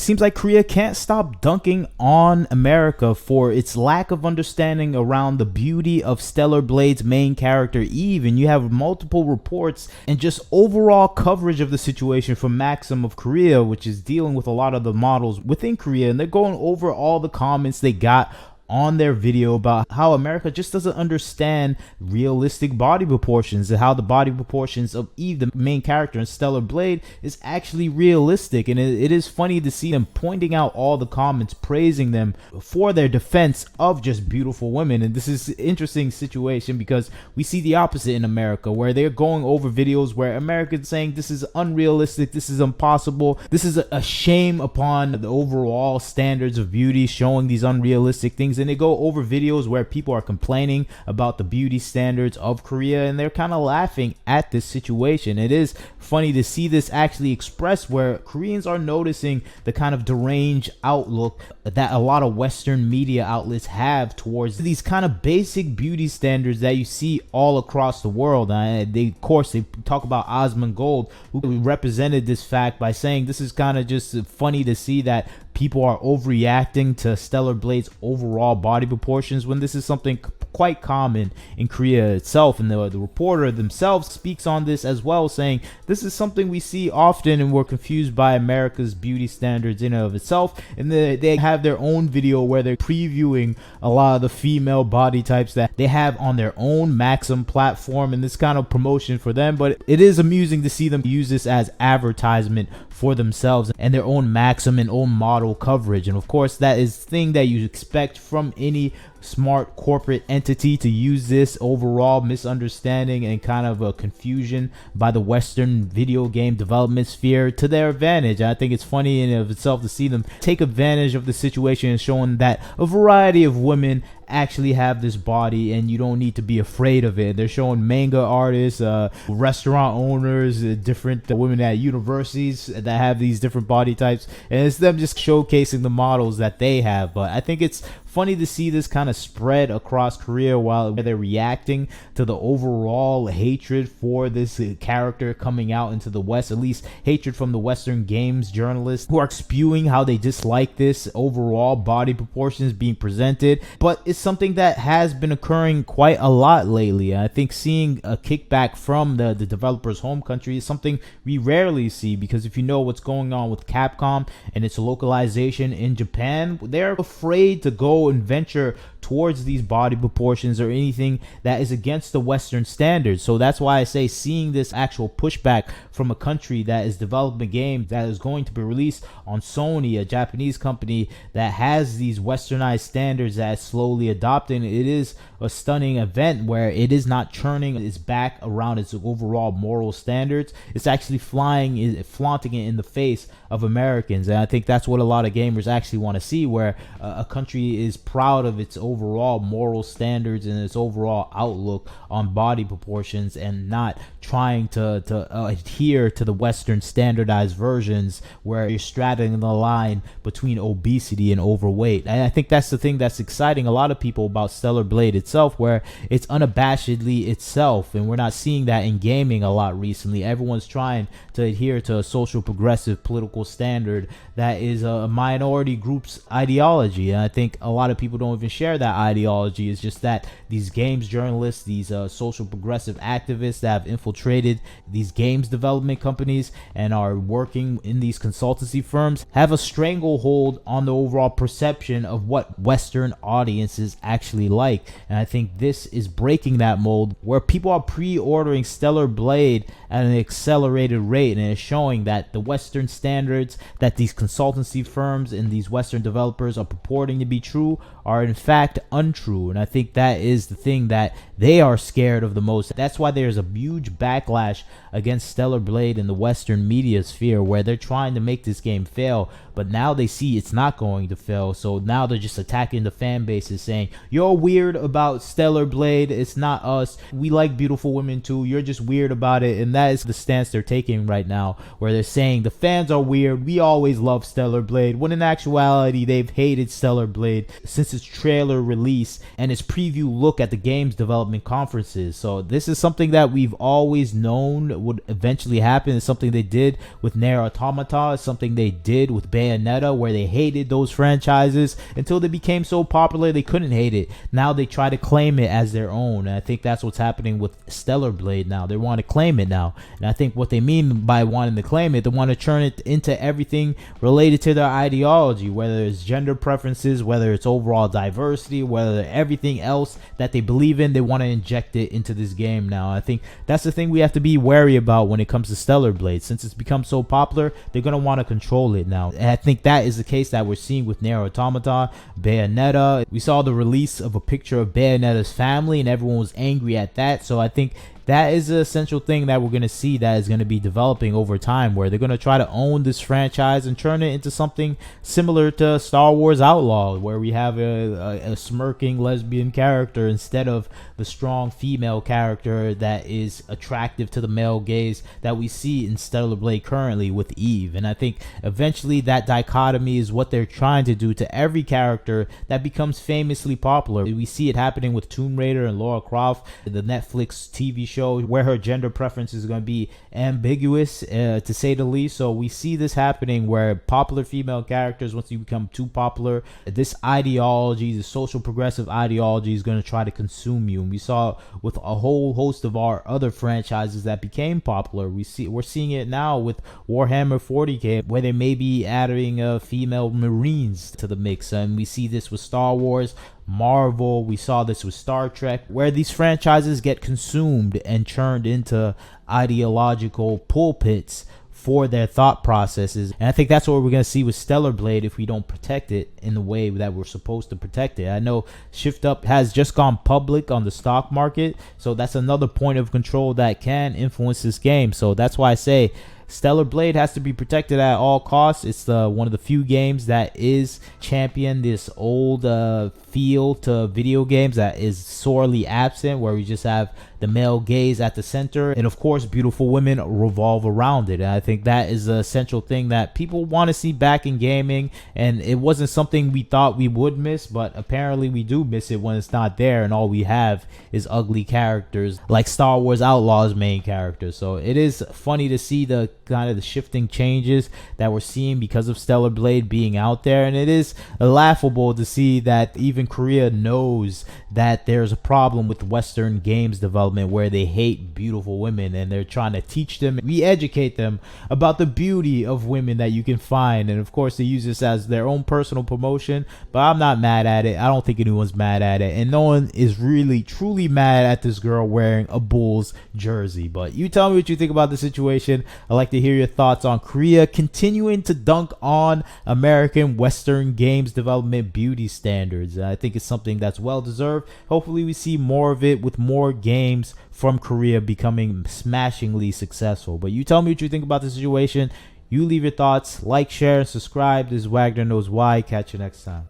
seems like Korea can't stop dunking on America for its lack of understanding around the beauty of Stellar Blade's main character Eve, and you have multiple reports and just overall coverage of the situation from Maxim of Korea, which is dealing with a lot of the models within Korea, and they're going over all the comments they got on their video about how America just doesn't understand realistic body proportions, and how the body proportions of Eve, the main character in Stellar Blade, is actually realistic. And it is funny to see them pointing out all the comments praising them for their defense of just beautiful women. And this is an interesting situation because we see the opposite in America, where they're going over videos where Americans saying this is unrealistic, this is impossible, this is a shame upon the overall standards of beauty, showing these unrealistic things. And they go over videos where people are complaining about the beauty standards of Korea, and they're kind of laughing at this situation. It is funny to see this actually expressed, where Koreans are noticing the kind of deranged outlook that a lot of Western media outlets have towards these kind of basic beauty standards that you see all across the world. Of course, they talk about Osmond Gold, who represented this fact by saying this is kind of just funny to see that people are overreacting to Stellar Blade's overall body proportions when this is something quite common in Korea itself. And the reporter themselves speaks on this as well, saying this is something we see often and we're confused by America's beauty standards in and of itself. And they have their own video where they're previewing a lot of the female body types that they have on their own Maxim platform, and this kind of promotion for them. But it is amusing to see them use this as advertisement for themselves and their own Maxim and own model coverage. And of course, that is the thing that you expect from any smart corporate entity, to use this overall misunderstanding and kind of a confusion by the Western video game development sphere to their advantage. I think it's funny in and of itself to see them take advantage of the situation and showing that a variety of women actually have this body and you don't need to be afraid of it. They're showing manga artists, restaurant owners, different women at universities that have these different body types, and it's them just showcasing the models that they have. But I think it's funny to see this kind of spread across Korea while they're reacting to the overall hatred for this character coming out into the West, at least hatred from the Western games journalists who are spewing how they dislike this overall body proportions being presented. But it's something that has been occurring quite a lot lately. I think seeing a kickback from the developer's home country is something we rarely see, because if you know what's going on with Capcom and its localization in Japan, they're afraid to go and venture towards these body proportions or anything that is against the Western standards. So that's why I say seeing this actual pushback from a country that is developing a game that is going to be released on Sony, a Japanese company that has these westernized standards that is slowly adopting, it is a stunning event where it is not churning its back around its overall moral standards. It's actually flaunting it in the face of Americans. And I think that's what a lot of gamers actually want to see, where a country is proud of its overall moral standards and its overall outlook on body proportions, and not trying to adhere to the Western standardized versions where you're straddling the line between obesity and overweight. And I think that's the thing that's exciting a lot of people about Stellar Blade itself, where it's unabashedly itself, and we're not seeing that in gaming a lot recently. Everyone's trying to adhere to a social progressive political standard that is a minority group's ideology, and I think a lot of people don't even share that ideology. It's just that these games journalists, these social progressive activists that have infiltrated these games development companies and are working in these consultancy firms have a stranglehold on the overall perception of what Western audiences actually like. And I think this is breaking that mold, where people are pre-ordering Stellar Blade at an accelerated rate, and it's showing that the Western standards that these consultancy firms and these Western developers are purporting to be true are in fact untrue. And I think that is the thing that they are scared of the most. That's why there's a huge backlash against Stellar Blade in the Western media sphere, where they're trying to make this game fail, but now they see it's not going to fail. So now they're just attacking the fan bases, saying you're weird about Stellar Blade, it's not us, we like beautiful women too, you're just weird about it. And that is the stance they're taking right now, where they're saying the fans are weird, we always love Stellar Blade, when in actuality they've hated Stellar Blade since its trailer release and its preview look at the game's development conferences. So this is something that we've always known would eventually happen. It's something they did with Nier Automata, it's something they did with Bayonetta, where they hated those franchises until they became so popular they couldn't hate it. Now they try to claim it as their own, and I think that's what's happening with Stellar Blade now. They want to claim it now, and I think what they mean by wanting to claim it, they want to turn it into everything related to their ideology, whether it's gender preferences, whether it's overall diversity, whether everything else that they believe in, they want to inject it into this game now. I think that's the thing we have to be wary about when it comes to Stellar Blade. Since it's become so popular, they're going to want to control it now, and I think that is the case that we're seeing with Nier Automata, Bayonetta. We saw the release of a picture of Bayonetta's family and everyone was angry at that, so I think that is an essential thing that we're going to see that is going to be developing over time, where they're going to try to own this franchise and turn it into something similar to Star Wars Outlaw, where we have a smirking lesbian character instead of the strong female character that is attractive to the male gaze that we see in Stellar Blade currently with Eve. And I think eventually that dichotomy is what they're trying to do to every character that becomes famously popular. We see it happening with Tomb Raider and Lara Croft, the Netflix TV show, where her gender preference is going to be ambiguous, to say the least. So we see this happening where popular female characters, once you become too popular, this ideology, the social progressive ideology, is going to try to consume you. And we saw with a whole host of our other franchises that became popular. We're seeing it now with Warhammer 40k, where they may be adding female Marines to the mix, and we see this with Star Wars, Marvel. We saw this with Star Trek, where these franchises get consumed and churned into ideological pulpits for their thought processes. And I think that's what we're going to see with Stellar Blade if we don't protect it in the way that we're supposed to protect it. I know Shift Up has just gone public on the stock market, so that's another point of control that can influence this game. So that's why I say Stellar Blade has to be protected at all costs. It's one of the few games that is champion this old feel to video games that is sorely absent, where we just have the male gaze at the center, and of course beautiful women revolve around it. And I think that is an essential thing that people want to see back in gaming, and it wasn't something we thought we would miss, but apparently we do miss it when it's not there and all we have is ugly characters like Star Wars Outlaw's main character. So it is funny to see the kind of the shifting changes that we're seeing because of Stellar Blade being out there, and it is laughable to see that even Korea knows that there's a problem with Western games development where they hate beautiful women, and they're trying to teach them, re-educate them about the beauty of women that you can find. And of course they use this as their own personal promotion, but I'm not mad at it. I don't think anyone's mad at it, and no one is really truly mad at this girl wearing a Bulls jersey. But you tell me what you think about the situation. I'd like to hear your thoughts on Korea continuing to dunk on American Western games development beauty standards. I think it's something that's well deserved. Hopefully we see more of it with more games from Korea becoming smashingly successful. But you tell me what you think about the situation. You leave your thoughts, like, share, and subscribe. This is Wagner Knows Why. Catch you next time.